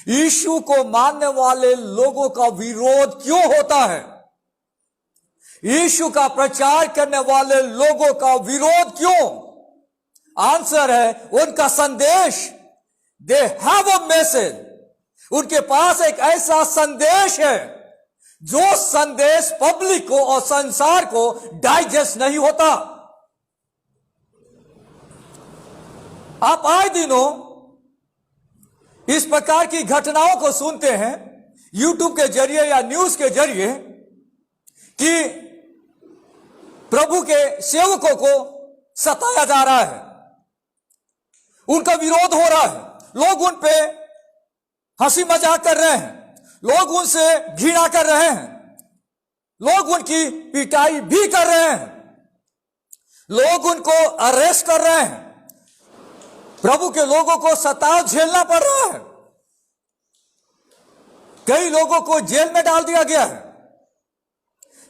यीशु को मानने वाले लोगों का विरोध क्यों होता है? यीशु का प्रचार करने वाले लोगों का विरोध क्यों? आंसर है उनका संदेश। They have a message. उनके पास एक ऐसा संदेश है जो संदेश पब्लिक को और संसार को डाइजेस्ट नहीं होता। आप आए दिनों इस प्रकार की घटनाओं को सुनते हैं यूट्यूब के जरिए या न्यूज के जरिए कि प्रभु के सेवकों को सताया जा रहा है, उनका विरोध हो रहा है, लोग उन पे हंसी मजाक कर रहे हैं, लोग उनसे घृणा कर रहे हैं, लोग उनकी पिटाई भी कर रहे हैं, लोग उनको अरेस्ट कर रहे हैं, प्रभु के लोगों को सताव झेलना पड़ रहा है, कई लोगों को जेल में डाल दिया गया है,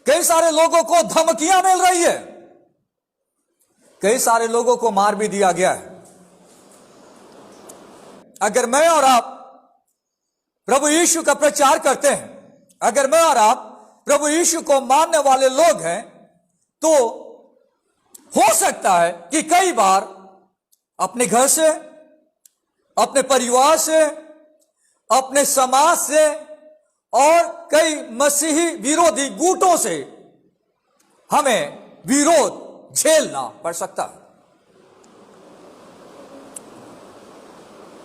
कई सारे लोगों को धमकियां मिल रही है, कई सारे लोगों को मार भी दिया गया है। अगर मैं और आप प्रभु यीशु का प्रचार करते हैं, अगर मैं और आप प्रभु यीशु को मानने वाले लोग हैं, तो हो सकता है कि कई बार अपने घर से, अपने परिवार से, अपने समाज से और कई मसीही विरोधी गुटों से हमें विरोध झेलना पड़ सकता है।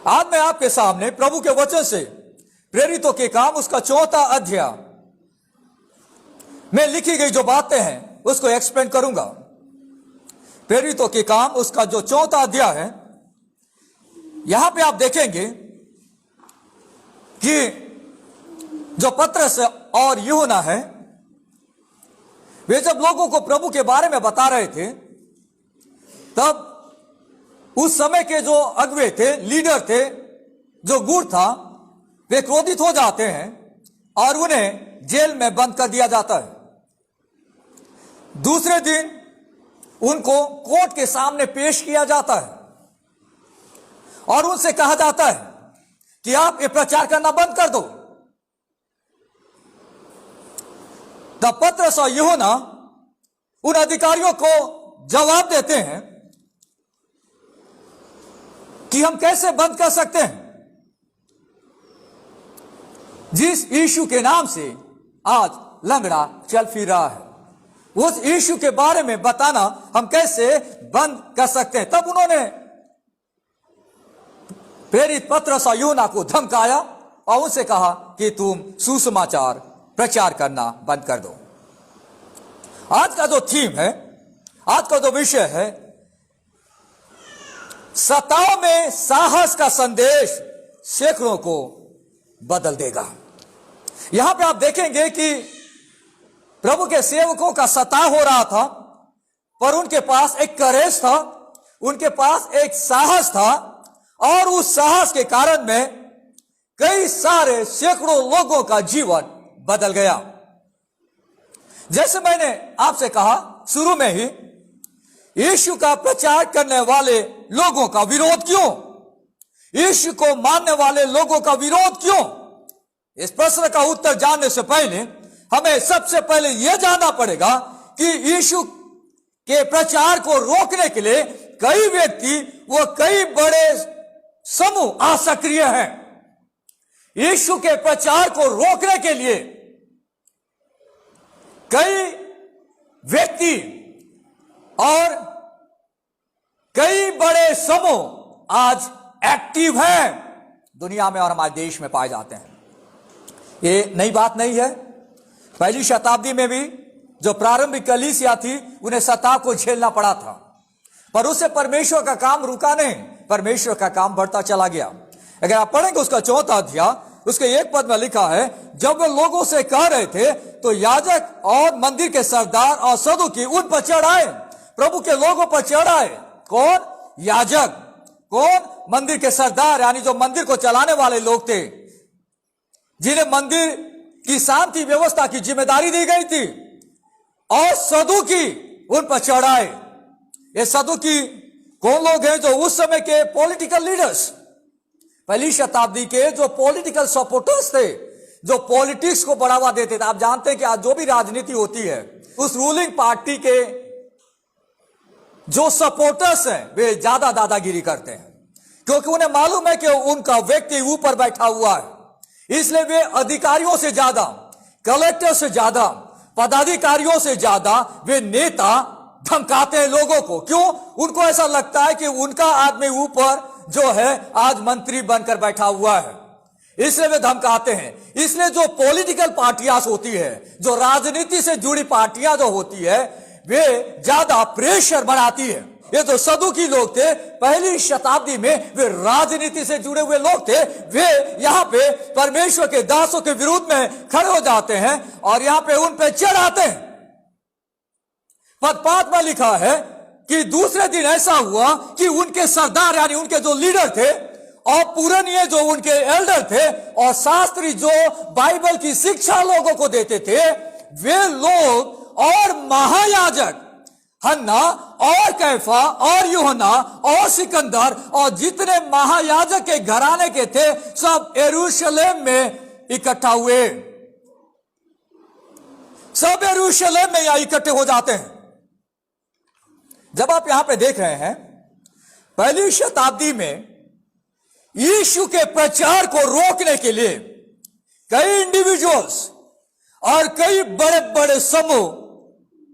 आज मैं आपके सामने प्रभु के वचन से प्रेरितों के काम उसका 4वां अध्याय में लिखी गई जो बातें हैं उसको एक्सप्लेन करूंगा। प्रेरितों के काम उसका जो 4वां अध्याय है, यहां पे आप देखेंगे कि जो पतरस और यूहन्ना है, वे जब लोगों को प्रभु के बारे में बता रहे थे, तब उस समय के जो अगुवे थे, लीडर थे, जो गुट था, वे क्रोधित हो जाते हैं और उन्हें जेल में बंद कर दिया जाता है। दूसरे दिन उनको कोर्ट के सामने पेश किया जाता है और उनसे कहा जाता है कि आप ये प्रचार करना बंद कर दो। तब पतरस और यूहन्ना उन अधिकारियों को जवाब देते हैं कि हम कैसे बंद कर सकते हैं जिस यीशु के नाम से आज लंगड़ा चल फिर रहा है, उस यीशु के बारे में बताना हम कैसे बंद कर सकते हैं। तब उन्होंने प्रेरित पतरस और यूहन्ना को धमकाया और उनसे कहा कि तुम सुसमाचार प्रचार करना बंद कर दो। आज का जो थीम है, आज का जो विषय है, सताव में साहस का संदेश सैकड़ों को बदल देगा। यहां पे आप देखेंगे कि प्रभु के सेवकों का सताव हो रहा था, पर उनके पास एक करेज था, उनके पास एक साहस था और उस साहस के कारण में कई सारे सैकड़ों लोगों का जीवन बदल गया। जैसे मैंने आपसे कहा शुरू में ही, यीशु का प्रचार करने वाले लोगों का विरोध क्यों? यीशु को मानने वाले लोगों का विरोध क्यों? इस प्रश्न का उत्तर जानने से पहले हमें सबसे पहले यह जानना पड़ेगा कि यीशु के प्रचार को रोकने के लिए कई व्यक्ति व कई बड़े समूह असक्रिय हैं। यीशु के प्रचार को रोकने के लिए कई व्यक्ति और कई बड़े समूह आज एक्टिव हैं दुनिया में और हमारे देश में पाए जाते हैं। ये नई बात नहीं है। पहली शताब्दी में भी जो प्रारंभिक कलीसिया थी, उन्हें सताव को झेलना पड़ा था, पर उससे परमेश्वर का काम रुका नहीं, परमेश्वर का काम बढ़ता चला गया। अगर आप पढ़ेंगे उसका 4वां अध्याय, उसके 1 पद में लिखा है, जब वे लोगों से कह रहे थे तो याजक और मंदिर के सरदार और सदूकी उन पर चढ़ आए, प्रभु के लोगों पर चढ़ आए। कौन? याजक। कौन? मंदिर के सरदार, यानी जो मंदिर को चलाने वाले लोग थे, जिन्हें मंदिर की शांति व्यवस्था की जिम्मेदारी दी गई थी, और सदूकी उन पर चढ़ आए। ये सदूकी कौन लोग हैं? जो उस समय के पॉलिटिकल लीडर्स, पहली शताब्दी के जो पॉलिटिकल सपोर्टर्स थे, जो पॉलिटिक्स को बढ़ावा देते थे। आप जानते हैं कि आज जो भी राजनीति होती है, उस रूलिंग पार्टी के जो सपोर्टर्स हैं वे ज्यादा दादागिरी करते हैं, क्योंकि उन्हें मालूम है कि उनका व्यक्ति ऊपर बैठा हुआ है। इसलिए वे अधिकारियों से ज्यादा, कलेक्टर से ज्यादा, पदाधिकारियों से ज्यादा वे नेता धमकाते हैं लोगों को। क्यों? उनको ऐसा लगता है कि उनका आदमी ऊपर जो है आज मंत्री बनकर बैठा हुआ है, इसलिए वे धमकाते हैं। इसलिए जो पॉलिटिकल पार्टियां होती है, जो राजनीति से जुड़ी पार्टियां जो होती है, वे ज्यादा प्रेशर बनाती है। ये जो सदुकी लोग थे पहली शताब्दी में, वे राजनीति से जुड़े हुए लोग थे। वे यहां पे परमेश्वर के दासों के विरुद्ध में खड़े हो जाते हैं और यहां पे उन पे चढ़ाते हैं। पद 5 में लिखा है कि दूसरे दिन ऐसा हुआ कि उनके सरदार यानी उनके जो लीडर थे और पुरानिये जो उनके एल्डर थे और शास्त्री जो बाइबल की शिक्षा लोगों को देते थे, वे लोग और महायाजक हन्ना और कैफा और यूहन्ना और सिकंदर और जितने महायाजक के घराने के थे, सब यरूशलेम में इकट्ठा हुए। सब यरूशलेम में यहां इकट्ठे हो जाते हैं। जब आप यहां पे देख रहे हैं, पहली शताब्दी में यीशु के प्रचार को रोकने के लिए कई इंडिविजुअल्स और कई बड़े बड़े समूह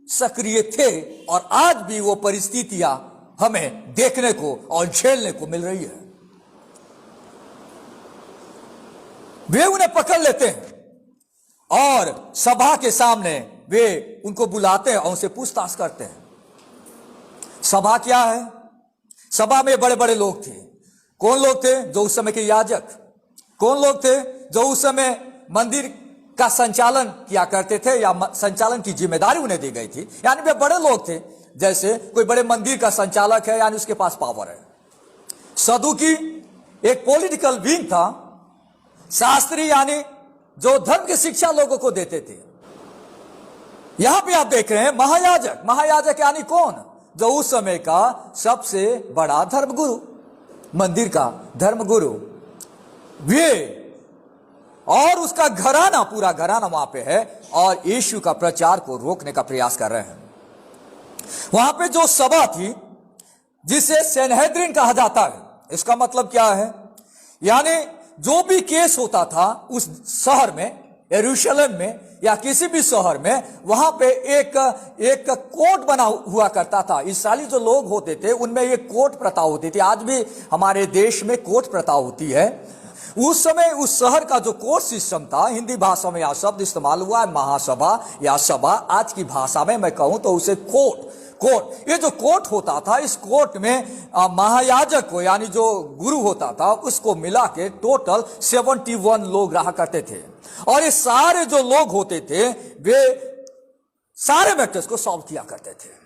सक्रिय थे और आज भी वो परिस्थितियां हमें देखने को और झेलने को मिल रही है। वे उन्हें पकड़ लेते हैं और सभा के सामने वे उनको बुलाते हैं और उनसे पूछताछ करते हैं। सभा क्या है? सभा में बड़े बड़े लोग थे। कौन लोग थे? जो उस समय के याजक। कौन लोग थे? जो उस समय मंदिर का संचालन किया करते थे या संचालन की जिम्मेदारी उन्हें दी गई थी। यानी वे बड़े लोग थे, जैसे कोई बड़े मंदिर का संचालक है, यानी उसके पास पावर है। सदुकी एक पॉलिटिकल विंग था। शास्त्री यानी जो धर्म की शिक्षा लोगों को देते थे। यहां पे आप देख रहे हैं महायाजक। महायाजक यानी कौन? जो उस समय का सबसे बड़ा धर्मगुरु, मंदिर का धर्मगुरु। वे और उसका घराना, पूरा घराना वहां पे है और यीशु का प्रचार को रोकने का प्रयास कर रहे हैं। वहां पे जो सभा थी जिसे सेनहेद्रिन कहा जाता है, इसका मतलब क्या है? यानी जो भी केस होता था उस शहर में, यरूशलेम में या किसी भी शहर में, वहां पे एक कोर्ट बना हुआ करता था। इस्राएली जो लोग होते थे उनमें एक कोर्ट प्रथा होती थी। आज भी हमारे देश में कोर्ट प्रथा होती है। उस समय उस शहर का जो कोर्ट सिस्टम था, हिंदी भाषा में यह शब्द इस्तेमाल हुआ है महासभा या सभा। आज की भाषा में मैं कहूं तो उसे कोर्ट। ये जो कोर्ट होता था, इस कोर्ट में महायाजक को यानी जो गुरु होता था उसको मिला के टोटल 71 लोग रहा करते थे। और ये सारे जो लोग होते थे वे सारे मैटर्स को सॉल्व किया करते थे।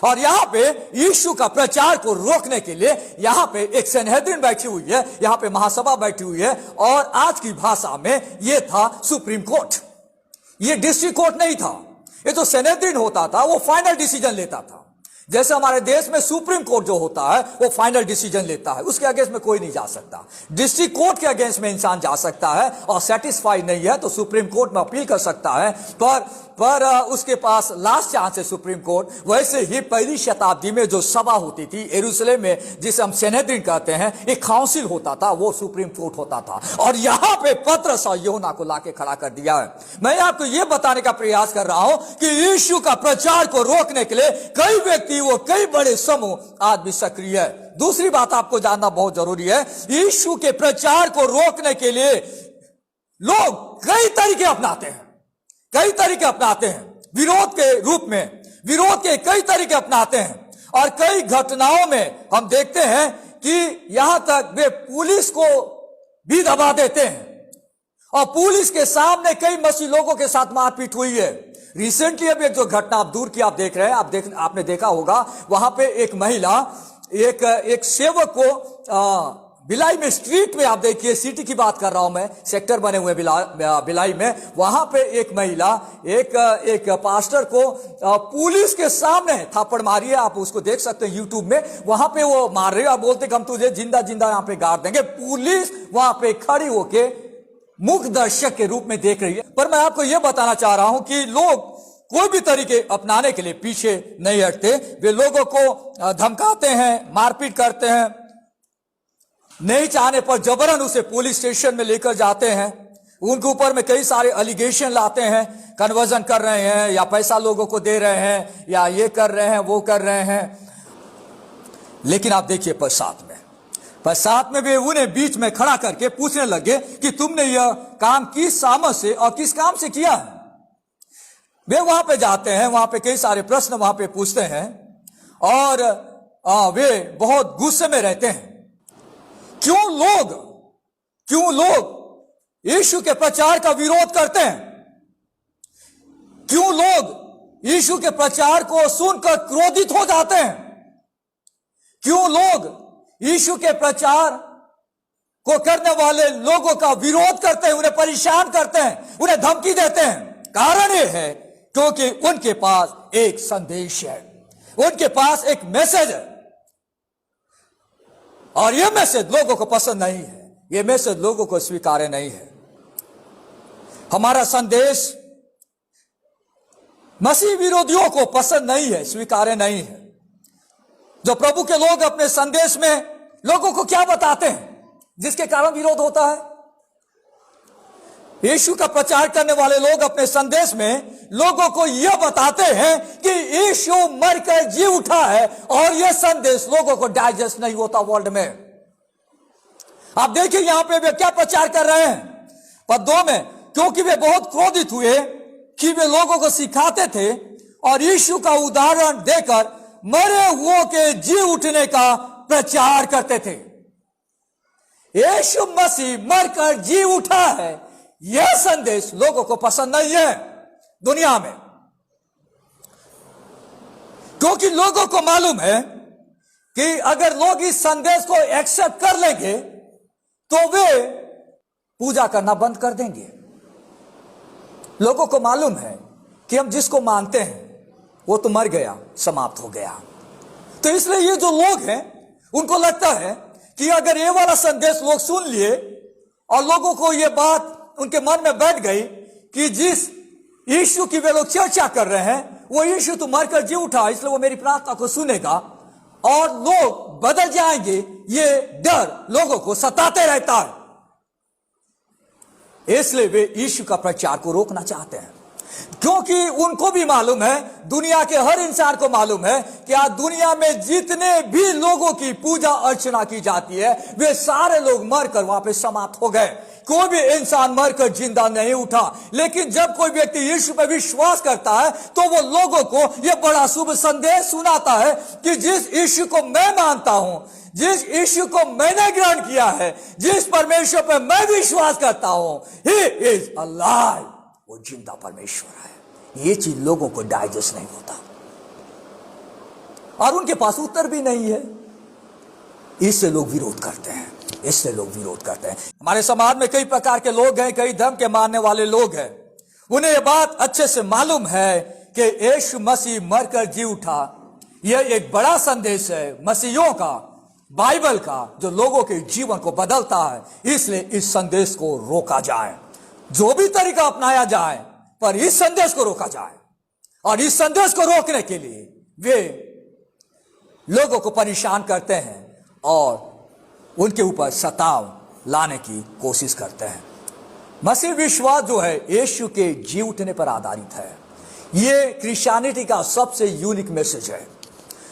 और यहां पे यीशु का प्रचार को रोकने के लिए यहां पे एक सेनहेद्रिन बैठी हुई है, यहां पे महासभा बैठी हुई है। और आज की भाषा में यह था सुप्रीम कोर्ट। यह डिस्ट्रिक्ट कोर्ट नहीं था। ये जो सेनेद्रिन होता था वो फाइनल डिसीजन लेता था। जैसे हमारे देश में सुप्रीम कोर्ट जो होता है वो फाइनल डिसीजन लेता है, उसके अगेंस्ट में कोई नहीं जा सकता। डिस्ट्रिक्ट कोर्ट के अगेंस्ट में इंसान जा सकता है और सेटिस्फाई नहीं है तो सुप्रीम कोर्ट में अपील कर सकता है, पर उसके पास लास्ट चांस है सुप्रीम कोर्ट। वैसे ही पहली शताब्दी में जो सभा होती थी यरूशलेम में, जिसे हम सेनेद्रिन कहते हैं, एक काउंसिल होता था, वो सुप्रीम कोर्ट होता था। और यहां पे पतरस और यूहन्ना को लाके खड़ा कर दिया है। मैं आपको यह बताने का प्रयास कर रहा हूं कि यीशु का प्रचार को रोकने के लिए कई व्यक्ति, वो कई बड़े समूह आज भी सक्रिय है। दूसरी बात आपको जानना बहुत जरूरी है, यीशु के प्रचार को रोकने के लिए लोग कई तरीके अपनाते हैं। विरोध के रूप में, विरोध के कई तरीके अपनाते हैं। और कई घटनाओं में हम देखते हैं कि यहां तक वे पुलिस को भी दबा देते हैं। और पुलिस के सामने कई मसीह लोगों के साथ मारपीट हुई है। रिसेंटली अभी एक जो घटना आप दूर की आप देख रहे हैं, आपने देखा होगा, वहां पे एक महिला एक सेवक को भिलाई में स्ट्रीट में आप देखिए, सिटी की बात कर रहा हूं मैं, सेक्टर बने हुए भिलाई में, वहां पे एक महिला एक पास्टर को पुलिस के सामने थप्पड़ मारी है। आप उसको देख सकते हैं यूट्यूब में, वहां पे वो मार रही है, बोलते कि हम तुझे जिंदा जिंदा यहां पे गाड़ देंगे। पुलिस वहां पे खड़ी होके मुख्य दर्शक के रूप में देख रही है। पर मैं आपको यह बताना चाह रहा हूं कि लोग कोई भी तरीके अपनाने के लिए पीछे नहीं हटते। वे लोगों को धमकाते हैं, मारपीट करते हैं, नहीं चाहने पर जबरन उसे पुलिस स्टेशन में लेकर जाते हैं, उनके ऊपर में कई सारे एलिगेशन लाते हैं, कन्वर्जन कर रहे हैं या पैसा लोगों को दे रहे हैं या ये कर रहे हैं वो कर रहे हैं। लेकिन आप देखिए पश्चात में वे उन्हें बीच में खड़ा करके पूछने लगे कि तुमने यह काम किस सामर्थ से और किस काम से किया है। वे वहां पे जाते हैं, वहां पे कई सारे प्रश्न वहां पे पूछते हैं और वे बहुत गुस्से में रहते हैं। क्यों लोग यीशु के प्रचार का विरोध करते हैं? क्यों लोग यीशु के प्रचार को सुनकर क्रोधित हो जाते हैं? क्यों लोग यीशु के प्रचार को करने वाले लोगों का विरोध करते हैं, उन्हें परेशान करते हैं, उन्हें धमकी देते हैं? कारण यह है क्योंकि उनके पास एक संदेश है, उनके पास एक मैसेज है और यह मैसेज लोगों को पसंद नहीं है, यह मैसेज लोगों को स्वीकार्य नहीं है। हमारा संदेश मसीह विरोधियों को पसंद नहीं है, स्वीकार्य नहीं है। जो प्रभु के लोग अपने संदेश में लोगों को क्या बताते हैं जिसके कारण विरोध होता है? यीशु का प्रचार करने वाले लोग अपने संदेश में लोगों को यह बताते हैं कि यीशु मरकर जी उठा है और यह संदेश लोगों को डाइजेस्ट नहीं होता वर्ल्ड में। आप देखिए यहां पे वे क्या प्रचार कर रहे हैं पद 2 में, क्योंकि वे बहुत क्रोधित हुए कि वे लोगों को सिखाते थे और यीशु का उदाहरण देकर मरे हुओं के जी उठने का प्रचार करते थे। यीशु मसीह मरकर जी उठा है, यह संदेश लोगों को पसंद नहीं है दुनिया में, क्योंकि लोगों को मालूम है कि अगर लोग इस संदेश को एक्सेप्ट कर लेंगे तो वे पूजा करना बंद कर देंगे। लोगों को मालूम है कि हम जिसको मानते हैं वो तो मर गया, समाप्त हो गया। तो इसलिए ये जो लोग हैं उनको लगता है कि अगर ये वाला संदेश लोग सुन लिए और लोगों को ये बात उनके मन में बैठ गई कि जिस यीशु की वे लोग चर्चा कर रहे हैं वो यीशु तो मरकर जी उठा, इसलिए वो मेरी प्रार्थना को सुनेगा और लोग बदल जाएंगे, ये डर लोगों को सताते रहता है। इसलिए वे यीशु का प्रचार को रोकना चाहते हैं, क्योंकि उनको भी मालूम है, दुनिया के हर इंसान को मालूम है कि आज दुनिया में जितने भी लोगों की पूजा अर्चना की जाती है वे सारे लोग मरकर वहां पे समाप्त हो गए। कोई भी इंसान मरकर जिंदा नहीं उठा। लेकिन जब कोई व्यक्ति यीशु पर विश्वास करता है तो वो लोगों को यह बड़ा शुभ संदेश सुनाता है कि जिस यीशु को मैं मानता हूं, जिस यीशु को मैंने ग्रहण किया है, जिस परमेश्वर पर मैं विश्वास करता हूं, ही इज अलाइव, वो जिंदा परमेश्वर है। ये चीज लोगों को डाइजेस्ट नहीं होता और उनके पास उत्तर भी नहीं है, इससे लोग विरोध करते हैं, इससे लोग विरोध करते हैं। हमारे समाज में कई प्रकार के लोग हैं, कई धर्म के मानने वाले लोग हैं, उन्हें यह बात अच्छे से मालूम है कि यीशु मसीह मरकर जी उठा। यह एक बड़ा संदेश है मसीहियों का, बाइबल का, जो लोगों के जीवन को बदलता है। इसलिए इस संदेश को रोका जाए, जो भी तरीका अपनाया जाए, पर इस संदेश को रोका जाए। और इस संदेश को रोकने के लिए वे लोगों को परेशान करते हैं और उनके ऊपर सताव लाने की कोशिश करते हैं। मसीह विश्वास जो है यीशु के जी उठने पर आधारित है। यह क्रिश्चियनिटी का सबसे यूनिक मैसेज है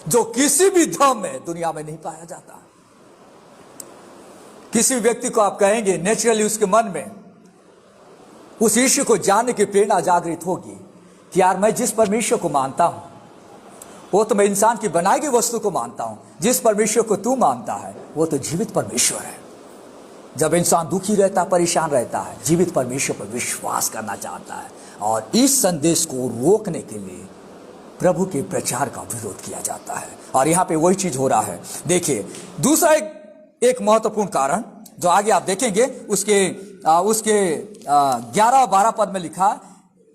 जो किसी भी धर्म में दुनिया में नहीं पाया जाता। किसी व्यक्ति को आप कहेंगे, नेचुरली उसके मन में उस यीशु को जानने की प्रेरणा जागृत होगी कि यार मैं जिस परमेश्वर को मानता हूं वो तो मैं इंसान की बनाई गई वस्तु को मानता हूं, जिस परमेश्वर को तू मानता है वो तो जीवित परमेश्वर है। जब इंसान दुखी रहता, परेशान रहता है, जीवित परमेश्वर पर विश्वास करना चाहता है और इस संदेश को रोकने के लिए प्रभु के प्रचार का विरोध किया जाता है। और यहां पे वही चीज हो रहा है। देखिए दूसरा एक एक महत्वपूर्ण कारण जो आगे आप देखेंगे उसके 11-12 पद में लिखा,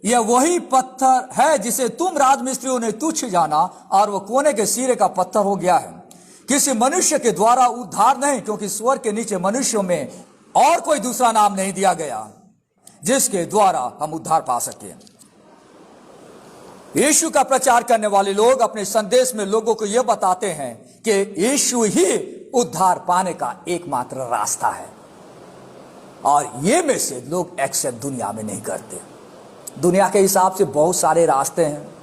यह वही पत्थर है जिसे तुम राजमिस्त्रियों ने तुच्छ जाना और वह कोने के सिरे का पत्थर हो गया है, किसी मनुष्य के द्वारा उद्धार नहीं, क्योंकि स्वर्ग के नीचे मनुष्यों में और कोई दूसरा नाम नहीं दिया गया जिसके द्वारा हम उद्धार पा सके। यीशु का प्रचार करने वाले लोग अपने संदेश में लोगों को यह बताते हैं कि यीशु ही उद्धार पाने का एकमात्र रास्ता है, और ये में से लोग एक्सेप्ट दुनिया में नहीं करते। दुनिया के हिसाब से बहुत सारे रास्ते हैं,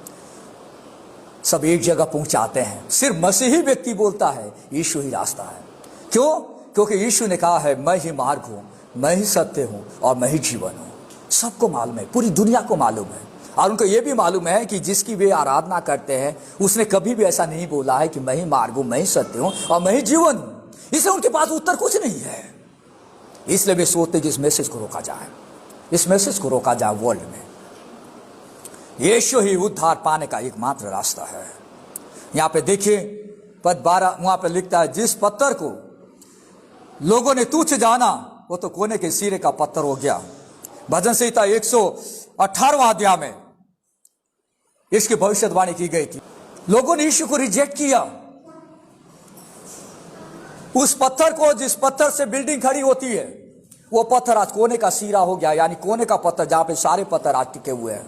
सब एक जगह पहुंचाते हैं। सिर्फ मसीही व्यक्ति बोलता है यीशु ही रास्ता है। क्यों? क्योंकि यीशु ने कहा है मैं ही मार्ग हूं, मैं ही सत्य हूं और मैं ही जीवन हूं। सबको मालूम है, पूरी दुनिया को मालूम है, और उनको यह भी मालूम है कि जिसकी वे आराधना करते हैं उसने कभी भी ऐसा नहीं बोला है कि मैं ही मार्ग हूं, मैं ही सत्य हूं और मैं ही जीवन हूं। इसलिए उनके पास उत्तर कुछ नहीं है। इसलिए वे सोचते कि इस मैसेज को रोका जाए, इस मैसेज को रोका जाए वर्ल्ड में। यीशु ही उद्धार पाने का एकमात्र रास्ता है। यहां पे देखिए पद 12, वहां पे लिखता है जिस पत्थर को लोगों ने तुच्छ जाना वो तो कोने के सिरे का पत्थर हो गया। भजन संहिता 118वां अध्याय में इसकी भविष्यवाणी की गई थी। लोगों ने यीशु को रिजेक्ट किया। उस पत्थर को, जिस पत्थर से बिल्डिंग खड़ी होती है, वो पत्थर आज कोने का सिरा हो गया, यानी कोने का पत्थर जहां पे सारे पत्थर आज टिके हुए हैं।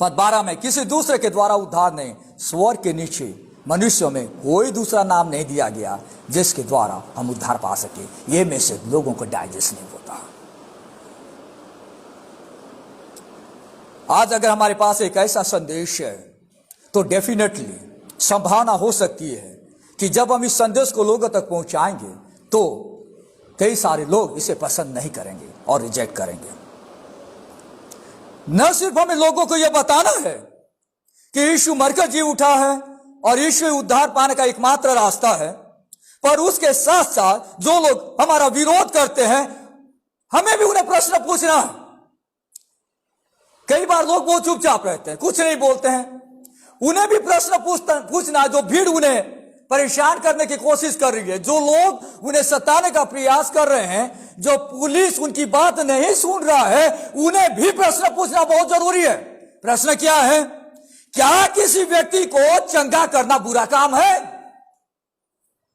पद 12 में किसी दूसरे के द्वारा उद्धार नहीं, स्वर्ग के नीचे मनुष्यों में कोई दूसरा नाम नहीं दिया गया जिसके द्वारा हम उद्धार पा सके। ये मैसेज लोगों को डाइजेस्ट नहीं होता। आज अगर हमारे पास एक ऐसा संदेश है तो डेफिनेटली संभावना हो सकती है कि जब हम इस संदेश को लोगों तक पहुंचाएंगे तो कई सारे लोग इसे पसंद नहीं करेंगे और रिजेक्ट करेंगे। न सिर्फ हमें लोगों को यह बताना है कि यीशु मरकर जी उठा है और यीशु उद्धार पाने का एकमात्र रास्ता है, पर उसके साथ साथ जो लोग हमारा विरोध करते हैं हमें भी उन्हें प्रश्न पूछना है। कई बार लोग बहुत चुपचाप रहते हैं, कुछ नहीं बोलते हैं, उन्हें भी प्रश्न पूछना है। जो भीड़ उन्हें परेशान करने की कोशिश कर रही है, जो लोग उन्हें सताने का प्रयास कर रहे हैं, जो पुलिस उनकी बात नहीं सुन रहा है, उन्हें भी प्रश्न पूछना बहुत जरूरी है। प्रश्न क्या है? क्या किसी व्यक्ति को चंगा करना बुरा काम है?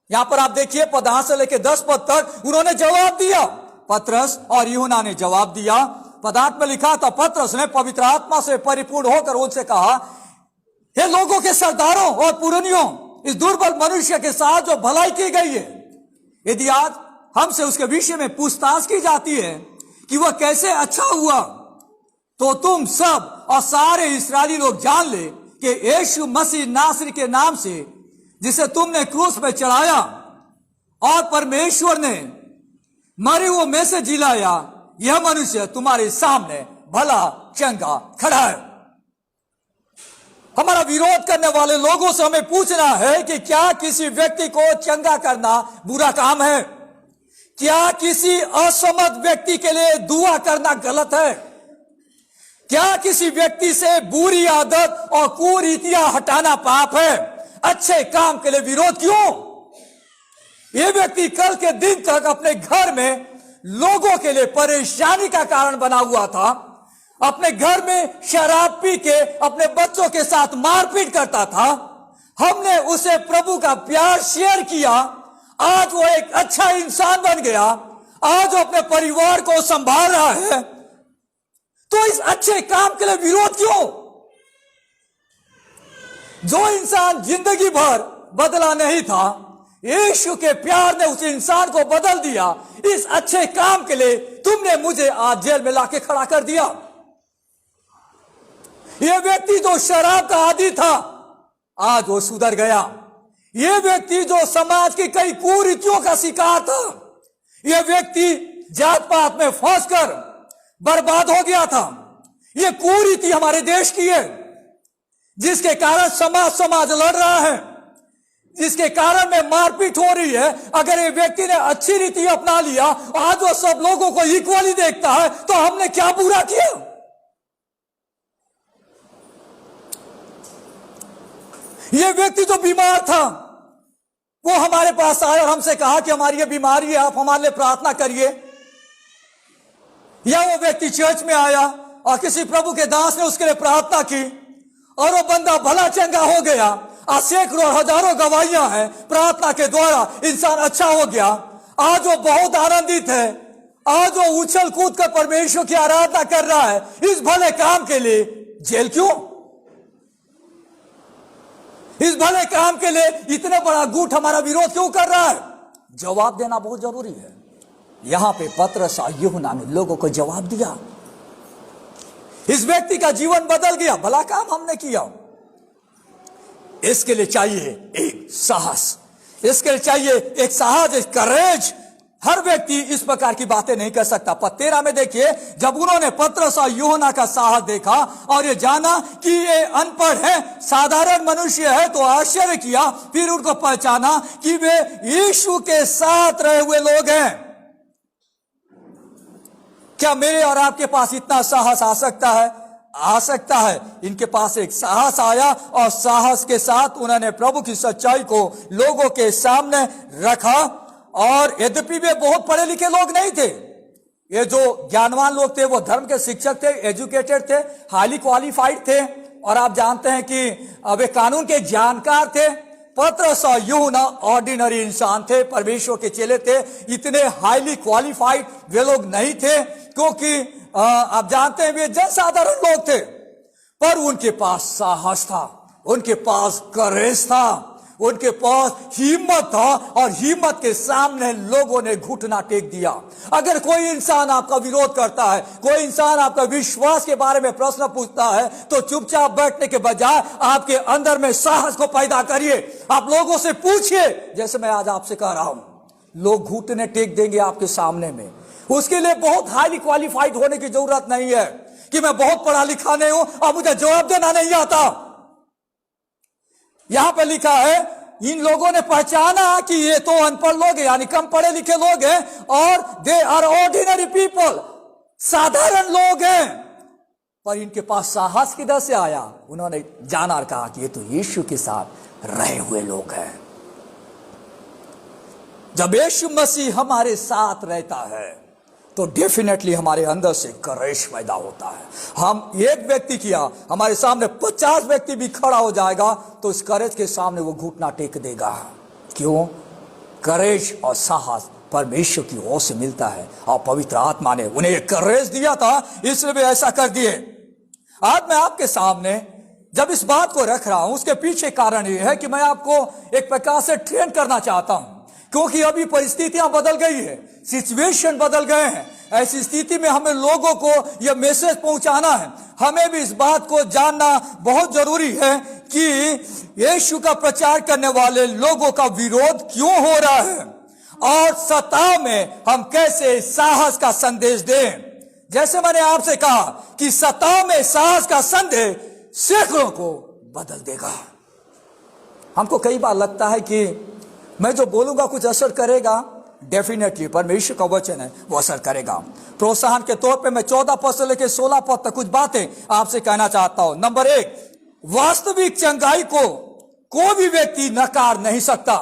यहां पर आप देखिए पद 8 से लेकर 10 पद तक उन्होंने जवाब दिया। पतरस और यूहन्ना ने जवाब दिया। पद 8 में लिखा था, पतरस ने पवित्र आत्मा से परिपूर्ण होकर उनसे कहा, हे लोगों के सरदारों और पुरनियों, इस दुर्बल मनुष्य के साथ जो भलाई की गई है, यदि आज हमसे उसके विषय में पूछताछ की जाती है कि वह कैसे अच्छा हुआ, तो तुम सब और सारे इस्राएली लोग जान ले कि यीशु मसीह नासरी के नाम से, जिसे तुमने क्रूस पे चढ़ाया और परमेश्वर ने मरे हुए में से जिलाया, यह मनुष्य तुम्हारे सामने भला चंगा खड़ा है। हमारा विरोध करने वाले लोगों से हमें पूछना है कि क्या किसी व्यक्ति को चंगा करना बुरा काम है? क्या किसी असमर्थ व्यक्ति के लिए दुआ करना गलत है? क्या किसी व्यक्ति से बुरी आदत और कुरीतियां हटाना पाप है? अच्छे काम के लिए विरोध क्यों? यह व्यक्ति कल के दिन तक अपने घर में लोगों के लिए परेशानी का कारण बना हुआ था। अपने घर में शराब पी के अपने बच्चों के साथ मारपीट करता था। हमने उसे प्रभु का प्यार शेयर किया। आज वो एक अच्छा इंसान बन गया। आज वो अपने परिवार को संभाल रहा है। तो इस अच्छे काम के लिए विरोध क्यों? जो इंसान जिंदगी भर बदला नहीं था, यीशु के प्यार ने उस इंसान को बदल दिया। इस अच्छे काम के लिए तुमने मुझे आज जेल में लाके खड़ा कर दिया। यह व्यक्ति जो शराब का आदी था, आज वो सुधर गया। यह व्यक्ति जो समाज की कई कुरीतियों का शिकार था, यह व्यक्ति जात पात में फंसकर बर्बाद हो गया था। यह कुरीति हमारे देश की है, जिसके कारण समाज लड़ रहा है, जिसके कारण में मारपीट हो रही है। अगर ये व्यक्ति ने अच्छी रीति अपना लिया, आज वो सब लोगों को इक्वली देखता है, तो हमने क्या बुरा किया? यह व्यक्ति जो बीमार था, वो हमारे पास आए और हमसे कहा कि हमारी ये बीमारी है, आप हमारे लिए प्रार्थना करिए। या वो व्यक्ति चर्च में आया और किसी प्रभु के दास ने उसके लिए प्रार्थना की और वो बंदा भला चंगा हो गया। आज सैकड़ों और हजारों गवाहियां हैं, प्रार्थना के द्वारा इंसान अच्छा हो गया। आज वो बहुत आनंदित है, आज वो उछल कूद कर परमेश्वर की आराधना कर रहा है इस भले काम के लिए। जेल क्यों? इस भले काम के लिए इतना बड़ा गुट हमारा विरोध क्यों कर रहा है? जवाब देना बहुत जरूरी है। यहां पे पतरस और यूहन्ना ने लोगों को जवाब दिया। इस व्यक्ति का जीवन बदल गया, भला काम हमने किया। इसके लिए चाहिए एक साहस, इसके लिए चाहिए एक साहस, एक करेज। हर व्यक्ति इस प्रकार की बातें नहीं कर सकता। पद 13 में देखिए, जब उन्होंने पतरस और यूहन्ना का साहस देखा और ये जाना कि ये अनपढ़ है, साधारण मनुष्य है, तो आश्चर्य किया। फिर उनको पहचाना कि वे यीशु के साथ रहे हुए लोग हैं। क्या मेरे और आपके पास इतना साहस आ सकता है? आ सकता है। इनके पास एक साहस आया और साहस के साथ उन्होंने प्रभु की सच्चाई को लोगों के सामने रखा। और यद्यपि वे बहुत पढ़े लिखे लोग नहीं थे, ये जो ज्ञानवान लोग थे वो धर्म के शिक्षक थे, एजुकेटेड थे, हाईली क्वालिफाइड थे, और आप जानते हैं कि वे कानून के जानकार थे। पतरस और यूहन्ना ऑर्डिनरी इंसान थे, परमेश्वर के चेले थे, इतने हाईली क्वालिफाइड वे लोग नहीं थे, क्योंकि आप जानते हैं वे जनसाधारण लोग थे। पर उनके पास साहस था, उनके पास करेज था, उनके पास हिम्मत था, और हिम्मत के सामने लोगों ने घुटना टेक दिया। अगर कोई इंसान आपका विरोध करता है, कोई इंसान आपका विश्वास के बारे में प्रश्न पूछता है, तो चुपचाप बैठने के बजाय आपके अंदर में साहस को पैदा करिए। आप लोगों से पूछिए, जैसे मैं आज आपसे कह रहा हूं, लोग घुटने टेक देंगे आपके सामने में। उसके लिए बहुत हाईली क्वालिफाइड होने की जरूरत नहीं है कि मैं बहुत पढ़ा लिखा नहीं हूं और मुझे जवाब देना नहीं आता। यहां पर लिखा है, इन लोगों ने पहचाना कि ये तो अनपढ़ लोग हैं, यानी कम पढ़े लिखे लोग हैं, और दे आर ऑर्डिनरी पीपल, साधारण लोग हैं। पर इनके पास साहस किधर से आया? उन्होंने जाना और कहा कि ये तो यीशु के साथ रहे हुए लोग हैं। जब यीशु मसीह हमारे साथ रहता है तो डेफिनेटली हमारे अंदर से करेज पैदा होता है। हम एक व्यक्ति किया, हमारे सामने 50 व्यक्ति भी खड़ा हो जाएगा तो इस करेज के सामने वो घुटना टेक देगा। क्यों? करेज और साहस परमेश्वर की ओर से मिलता है, और पवित्र आत्मा ने उन्हें एक करेज दिया था, इसलिए वे ऐसा कर दिए। आज मैं आपके सामने जब इस बात को रख रहा हूं, उसके पीछे कारण यह है कि मैं आपको एक प्रकार से ट्रेन करना चाहता हूं, क्योंकि अभी परिस्थितियां बदल गई है, सिचुएशन बदल गए हैं। ऐसी स्थिति में हमें लोगों को यह मैसेज पहुंचाना है। हमें भी इस बात को जानना बहुत जरूरी है कि यीशु का प्रचार करने वाले लोगों का विरोध क्यों हो रहा है, और सत्ता में हम कैसे साहस का संदेश दें। जैसे मैंने आपसे कहा कि सत्ता में साहस का संदेश सैकड़ों को बदल देगा। हमको कई बार लगता है कि मैं जो बोलूंगा कुछ असर करेगा। डेफिनेटली परमेश्वर का वचन है, वो असर करेगा। प्रोत्साहन के तौर पे मैं 14 पद से लेकर 16 पद तक कुछ बातें आपसे कहना चाहता हूं। नंबर 1, वास्तविक चंगाई को कोई भी व्यक्ति नकार नहीं सकता।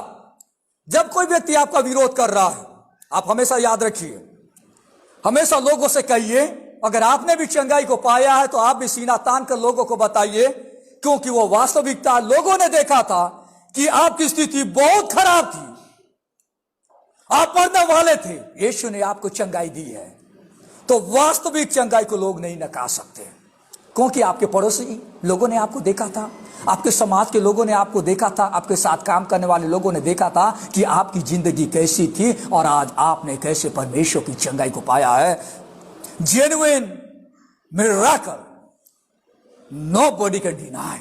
जब कोई व्यक्ति आपका विरोध कर रहा है, आप हमेशा याद रखिए, हमेशा लोगों से कहिए, अगर आपने भी चंगाई को पाया है तो आप भी सीना तान कर लोगों को बताइए, क्योंकि वो वास्तविकता लोगों ने देखा था कि आपकी स्थिति बहुत खराब थी, आप मरने वाले थे, यीशु ने आपको चंगाई दी है। तो वास्तविक चंगाई को लोग नहीं नकार सकते, क्योंकि आपके पड़ोसी लोगों ने आपको देखा था, आपके समाज के लोगों ने आपको देखा था, आपके साथ काम करने वाले लोगों ने देखा था कि आपकी जिंदगी कैसी थी, और आज आपने कैसे परमेश्वर की चंगाई को पाया है। Genuine miracle, nobody can deny.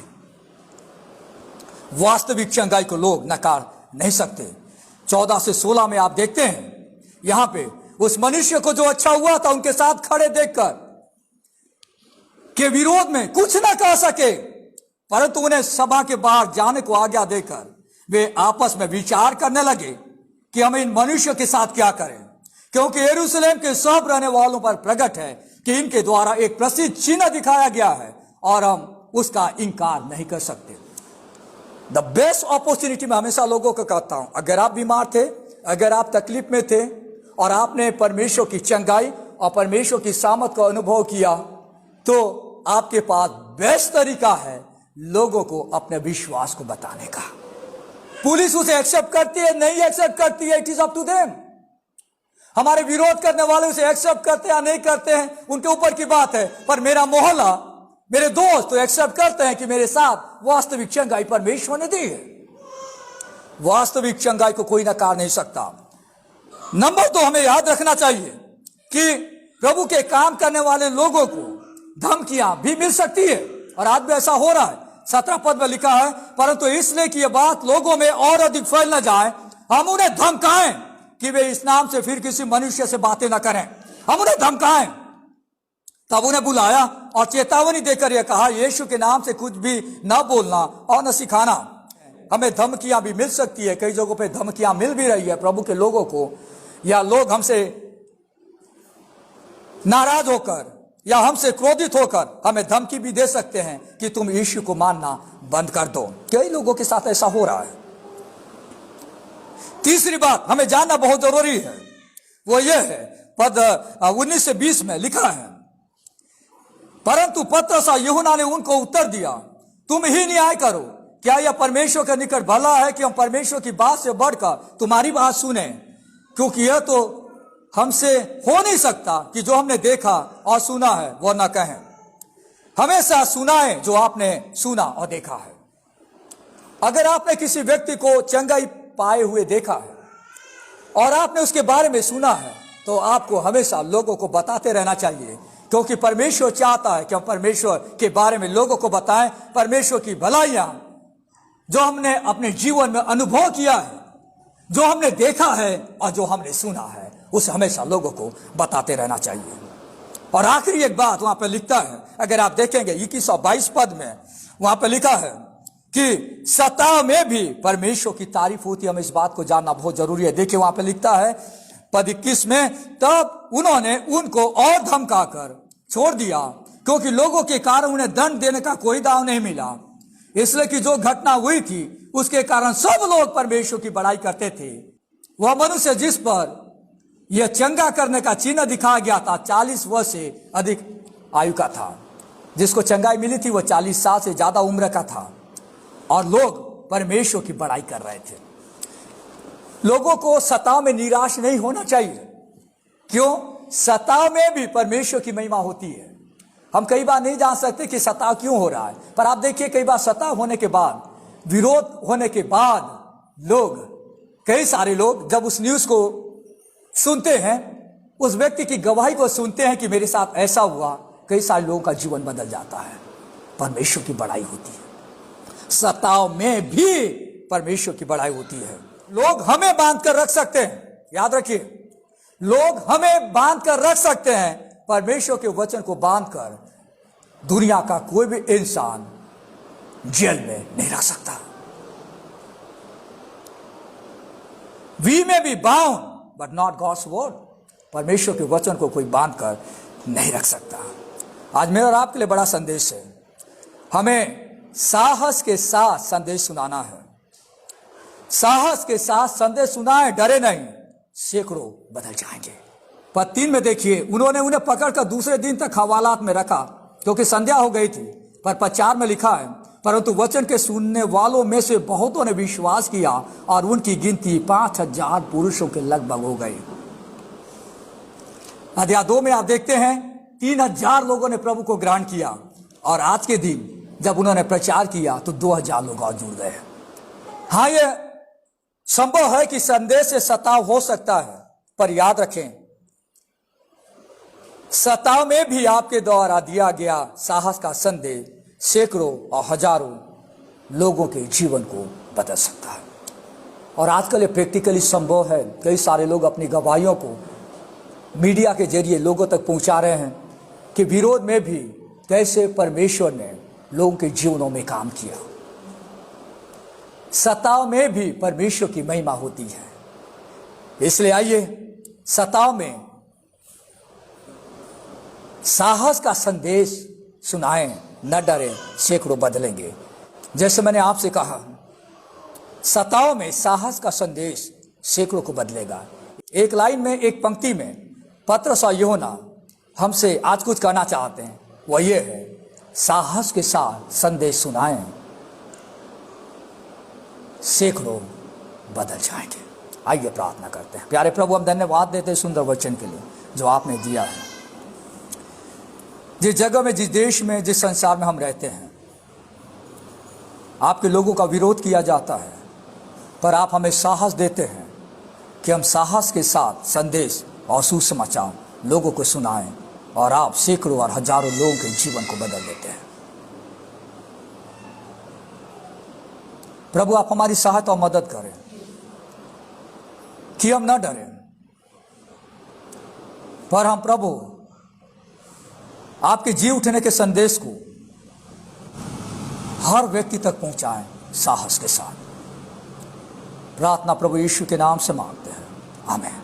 वास्तविक चंगाई को लोग नकार नहीं सकते। 14 से 16 में आप देखते हैं, यहां पे उस मनुष्य को जो अच्छा हुआ था, उनके साथ खड़े देखकर के विरोध में कुछ ना कह सके, परंतु उन्हें सभा के बाहर जाने को आज्ञा देकर वे आपस में विचार करने लगे कि हम इन मनुष्य के साथ क्या करें, क्योंकि यरूशलेम के सब रहने वालों पर प्रकट है कि इनके द्वारा एक प्रसिद्ध चिन्ह दिखाया गया है और हम उसका इनकार नहीं कर सकते। द बेस्ट अपॉर्चुनिटी मैं हमेशा लोगों को कहता हूं, अगर आप बीमार थे, अगर आप तकलीफ में थे और आपने परमेश्वर की चंगाई और परमेश्वर की सामर्थ का अनुभव किया, तो आपके पास बेस्ट तरीका है लोगों को अपने विश्वास को बताने का। पुलिस उसे एक्सेप्ट करती है, नहीं एक्सेप्ट करती है, it is up to them. हमारे विरोध करने वाले उसे एक्सेप्ट करते हैं या नहीं करते हैं, उनके ऊपर की बात है। पर मेरा मोहल्ला, मेरे दोस्त तो एक्सेप्ट करते हैं कि मेरे साथ वास्तविक चंगाई परमेश्वर ने दी है। वास्तविक चंगाई को कोई नकार नहीं सकता। नंबर 2, हमें याद रखना चाहिए कि प्रभु के काम करने वाले लोगों को धमकियां भी मिल सकती है, और आज भी ऐसा हो रहा है। 17 पद में लिखा है, परंतु इसलिए कि यह बात लोगों में और अधिक फैल न जाए, हम उन्हें धमकाएं कि वे इस नाम से फिर किसी मनुष्य से बातें न करें। हम उन्हें धमकाएं। तब उन्हें बुलाया और चेतावनी देकर यह कहा, यीशु के नाम से कुछ भी न बोलना और न सिखाना। हमें धमकियां भी मिल सकती है, कई जगहों पे धमकियां मिल भी रही है प्रभु के लोगों को, या लोग हमसे नाराज होकर या हमसे क्रोधित होकर हमें धमकी भी दे सकते हैं कि तुम यीशु को मानना बंद कर दो। कई लोगों के साथ ऐसा हो रहा है। तीसरी बात हमें जानना बहुत जरूरी है, वो यह है, पद 19 से 20 में लिखा है, परंतु पतरस और यूहन्ना ने उनको उत्तर दिया, तुम ही न्याय करो, क्या यह परमेश्वर के निकट भला है कि हम परमेश्वर की बात से बढ़कर तुम्हारी बात सुने? क्योंकि यह तो हमसे हो नहीं सकता कि जो हमने देखा और सुना है वह न कहें। हमेशा सुनाए जो आपने सुना और देखा है। अगर आपने किसी व्यक्ति को चंगाई पाए हुए देखा है और आपने उसके बारे में सुना है, तो आपको हमेशा लोगों को बताते रहना चाहिए, क्योंकि परमेश्वर चाहता है कि हम परमेश्वर के बारे में लोगों को बताएं। परमेश्वर की भलाइयां जो हमने अपने जीवन में अनुभव किया है, जो हमने देखा है और जो हमने सुना है, उसे हमेशा लोगों को बताते रहना चाहिए। और आखिरी एक बात वहां पर लिखता है, अगर आप देखेंगे 21 और 22 पद में वहां पर लिखा है कि सताव में भी परमेश्वर की तारीफ होती है। हमें इस बात को जानना बहुत जरूरी है। देखिए वहां पर लिखता है पद 21 में, तब उन्होंने उनको और धमकाकर छोड़ दिया, क्योंकि लोगों के कारण उन्हें दंड देने का कोई दाव नहीं मिला, इसलिए कि जो घटना हुई थी उसके कारण सब लोग परमेश्वर की बड़ाई करते थे। वह मनुष्य जिस पर यह चंगा करने का चिन्ह दिखाया गया था 40 वर्ष से अधिक आयु का था। जिसको चंगाई मिली थी वह 40 साल से ज्यादा उम्र का था, और लोग परमेश्वर की बड़ाई कर रहे थे। लोगों को सताव में निराश नहीं होना चाहिए। क्यों? सताव में भी परमेश्वर की महिमा होती है। हम कई बार नहीं जान सकते कि सताव क्यों हो रहा है, पर आप देखिए कई बार सताव होने के बाद, विरोध होने के बाद लोग, कई सारे लोग जब उस न्यूज को सुनते हैं, उस व्यक्ति की गवाही को सुनते हैं कि मेरे साथ ऐसा हुआ, कई सारे लोगों का जीवन बदल जाता है। परमेश्वर की बड़ाई होती है। सताव में भी परमेश्वर की बड़ाई होती है। लोग हमें बांध कर रख सकते हैं, याद रखिए, लोग हमें बांध कर रख सकते हैं, परमेश्वर के वचन को बांधकर दुनिया का कोई भी इंसान जेल में नहीं रख सकता। We may be bound but not God's word. परमेश्वर के वचन को कोई बांध कर नहीं रख सकता। आज मेरा और आपके लिए बड़ा संदेश है। हमें साहस के साथ संदेश सुनाना है। साहस के साथ संदेश सुनाए, डरे नहीं, सैकड़ों बदल जाएंगे। पद 3 में देखिए, उन्होंने उन्हें पकड़कर दूसरे दिन तक हवालात में रखा, क्योंकि संध्या हो गई थी। पर पद 4 में लिखा है, परंतु वचन के सुनने वालों में से बहुतों ने विश्वास किया, और उनकी गिनती 5000 पुरुषों के लगभग हो गई। अध्याय 2 में आप देखते हैं 3000 लोगों ने प्रभु को ग्रहण किया, और आज के दिन जब उन्होंने प्रचार किया तो 2000 लोग और जुड़ गए। हाँ, यह संभव है कि संदेश से सताव हो सकता है, पर याद रखें, सताव में भी आपके द्वारा दिया गया साहस का संदेश सैकड़ों और हजारों लोगों के जीवन को बदल सकता है। और आजकल ये प्रैक्टिकली संभव है। कई सारे लोग अपनी गवाहियों को मीडिया के जरिए लोगों तक पहुंचा रहे हैं कि विरोध में भी कैसे परमेश्वर ने लोगों के जीवनों में काम किया। सताव में भी परमेश्वर की महिमा होती है। इसलिए आइए सताव में साहस का संदेश सुनाएं, न डरें, सैकड़ों बदलेंगे। जैसे मैंने आपसे कहा सताओं में साहस का संदेश सैकड़ों को बदलेगा। एक लाइन में, एक पंक्ति में पतरस और यूहन्ना हमसे आज कुछ कहना चाहते हैं, वह ये है, साहस के साथ संदेश सुनाएं, सैकड़ों बदल जाएंगे। आइए प्रार्थना करते हैं। प्यारे प्रभु, हम धन्यवाद देते हैं सुंदर वचन के लिए जो आपने दिया है। जिस जगह में, जिस देश में, जिस संसार में हम रहते हैं, आपके लोगों का विरोध किया जाता है, पर आप हमें साहस देते हैं कि हम साहस के साथ संदेश और सुसमाचार लोगों को सुनाएं, और आप सैकड़ों और हजारों लोगों के जीवन को बदल देते हैं। प्रभु, आप हमारी सहायता और मदद करें कि हम न डरें, पर हम प्रभु आपके जी उठने के संदेश को हर व्यक्ति तक पहुंचाएं साहस के साथ। प्रार्थना प्रभु यीशु के नाम से मांगते हैं, आमीन।